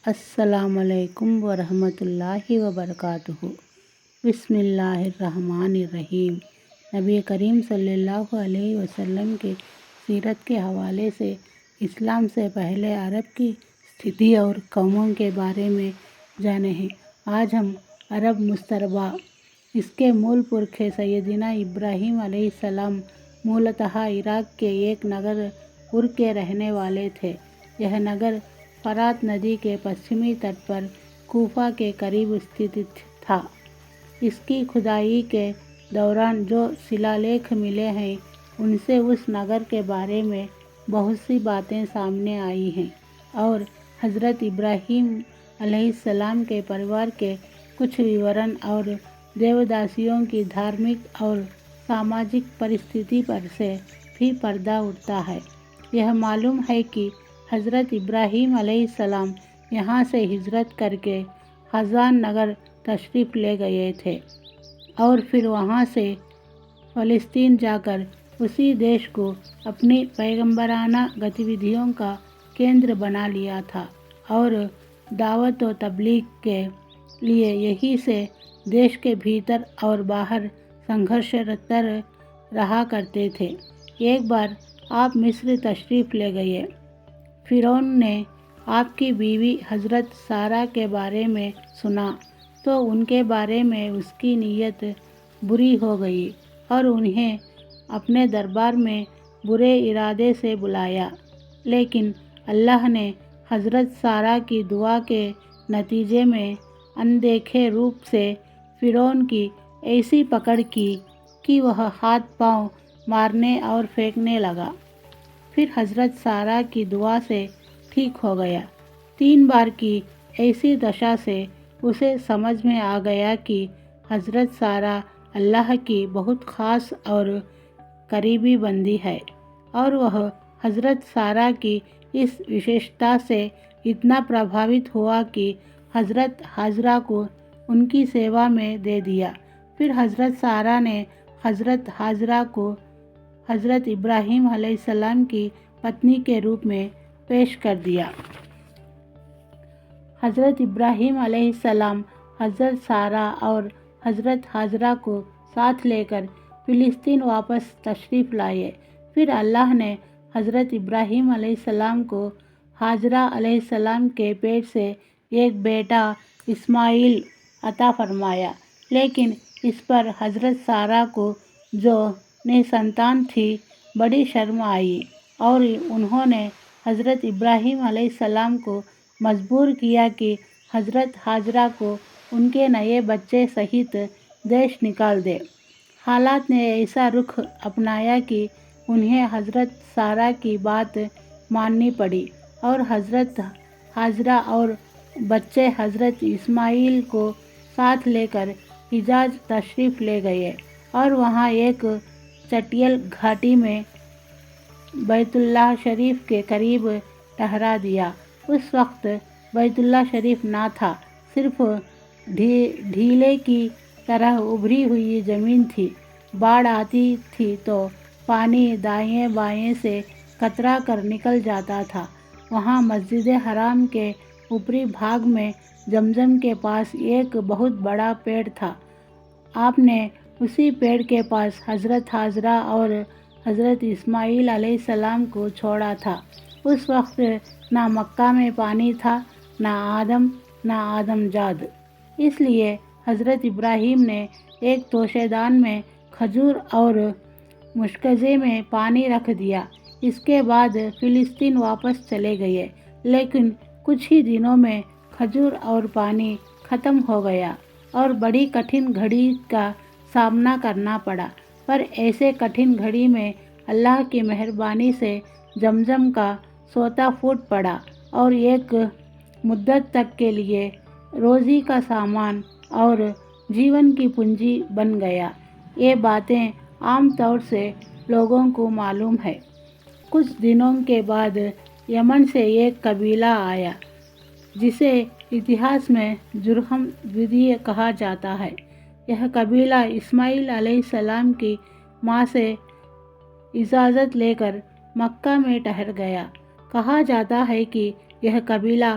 السلام علیکم ورحمۃ اللہ وبرکاتہ۔ بسم اللہ الرحمن الرحیم۔ نبی کریم صلی اللہ علیہ وسلم کی سیرت کے حوالے سے اسلام سے پہلے عرب کی استھتی اور قوموں کے بارے میں جانے ہیں۔ آج ہم عرب مستعربہ، اس کے مول پرکھ سیدنا ابراہیم علیہ السلام مولتہ عراق کے ایک نگر ار کے رہنے والے تھے۔ یہ نگر فرات ندی کے پشچمی تٹ پر کوفہ کے قریب استھت تھا۔ اس کی کھدائی کے دوران جو شیلالیکھ ملے ہیں ان سے اس نگر کے بارے میں بہت سی باتیں سامنے آئی ہیں اور حضرت ابراہیم علیہ السلام کے پریوار کے کچھ وورن اور دیوداسیوں کی دھارمک اور سماجک پرستھتی پر سے بھی پردہ اٹھتا ہے۔ یہ معلوم ہے کہ حضرت ابراہیم علیہ السلام یہاں سے ہجرت کر کے خزان نگر تشریف لے گئے تھے اور پھر وہاں سے فلسطین جا کر اسی دیش کو اپنی پیغمبرانہ گتیودھیوں کا کیندر بنا لیا تھا اور دعوت و تبلیغ کے لیے یہی سے دیش کے بھیتر اور باہر سنگھرش رت رہا کرتے تھے۔ ایک بار آپ مصر تشریف لے گئے۔ فرعون نے آپ کی بیوی حضرت سارہ کے بارے میں سنا تو ان کے بارے میں اس کی نیت بری ہو گئی اور انہیں اپنے دربار میں برے ارادے سے بلایا، لیکن اللہ نے حضرت سارہ کی دعا کے نتیجے میں اندیکھے روپ سے فرعون کی ایسی پکڑ کی کہ وہ ہاتھ پاؤں مارنے اور پھینکنے لگا۔ پھر حضرت سارہ کی دعا سے ٹھیک ہو گیا۔ 3 بار کی ایسی دشا سے اسے سمجھ میں آ گیا کہ حضرت سارہ اللہ کی بہت خاص اور قریبی بندی ہے، اور وہ حضرت سارہ کی اس وشیشتا سے اتنا پربھاوت ہوا کہ حضرت ہاجرہ کو ان کی سیوا میں دے دیا۔ پھر حضرت سارہ نے حضرت ہاجرہ کو حضرت ابراہیم علیہ السلام کی پتنی کے روپ میں پیش کر دیا۔ حضرت ابراہیم علیہ السلام حضرت سارہ اور حضرت ہاجرہ کو ساتھ لے کر فلسطین واپس تشریف لائے۔ پھر اللہ نے حضرت ابراہیم علیہ السلام کو ہاجرہ علیہ السلام کے پیٹ سے ایک بیٹا اسماعیل عطا فرمایا، لیکن اس پر حضرت سارہ کو جو نسنتان تھی بڑی شرم آئی اور انہوں نے حضرت ابراہیم علیہ السلام کو مجبور کیا کہ حضرت ہاجرہ کو ان کے نئے بچے سہیت دیش نکال دے۔ حالات نے ایسا رخ اپنایا کہ انہیں حضرت سارہ کی بات ماننی پڑی اور حضرت ہاجرہ اور بچے حضرت اسماعیل کو ساتھ لے کر حجاز تشریف لے گئے اور وہاں ایک چٹیل گھاٹی میں بیت اللہ شریف کے قریب ٹھہرا دیا۔ اس وقت بیت اللہ شریف نہ تھا، صرف ڈھیلے کی طرح ابھری ہوئی زمین تھی۔ باڑھ آتی تھی تو پانی دائیں بائیں سے کترا کر نکل جاتا تھا۔ وہاں مسجد حرام کے اوپری بھاگ میں زمزم کے پاس ایک بہت بڑا پیڑ تھا۔ آپ نے اسی پیڑ کے پاس حضرت ہاجرہ اور حضرت اسماعیل علیہ السلام کو چھوڑا تھا۔ اس وقت نہ مکہ میں پانی تھا، نہ آدم جاد، اس لیے حضرت ابراہیم نے ایک توشے دان میں کھجور اور مشکزے میں پانی رکھ دیا۔ اس کے بعد فلسطین واپس چلے گئے، لیکن کچھ ہی دنوں میں کھجور اور پانی ختم ہو گیا اور بڑی کٹھن گھڑی کا سامنا کرنا پڑا، پر ایسے کٹھن گھڑی میں اللہ کی مہربانی سے زمزم کا سوتا پھوٹ پڑا اور ایک مدت تک کے لیے روزی کا سامان اور جیون کی پونجی بن گیا۔ یہ باتیں عام طور سے لوگوں کو معلوم ہے۔ کچھ دنوں کے بعد یمن سے ایک قبیلہ آیا جسے اتہاس میں جرہم ودی کہا جاتا ہے۔ یہ قبیلہ اسماعیل علیہ السلام کی ماں سے اجازت لے کر مکہ میں ٹھہر گیا۔ کہا جاتا ہے کہ یہ قبیلہ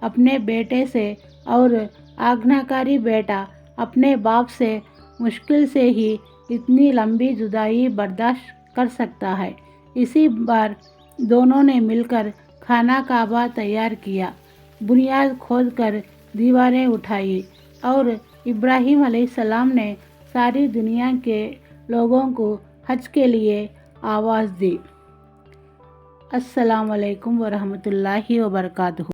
اپنے بیٹے سے اور آگناکاری بیٹا اپنے باپ سے مشکل سے ہی اتنی لمبی جدائی برداشت کر سکتا ہے۔ اسی بار دونوں نے مل کر خانہ کعبہ تیار کیا، بنیاد کھود کر دیواریں اٹھائی اور ابراہیم علیہ السلام نے ساری دنیا کے لوگوں کو حج کے لیے آواز دی۔ السلام علیکم ورحمۃ اللہ وبرکاتہ۔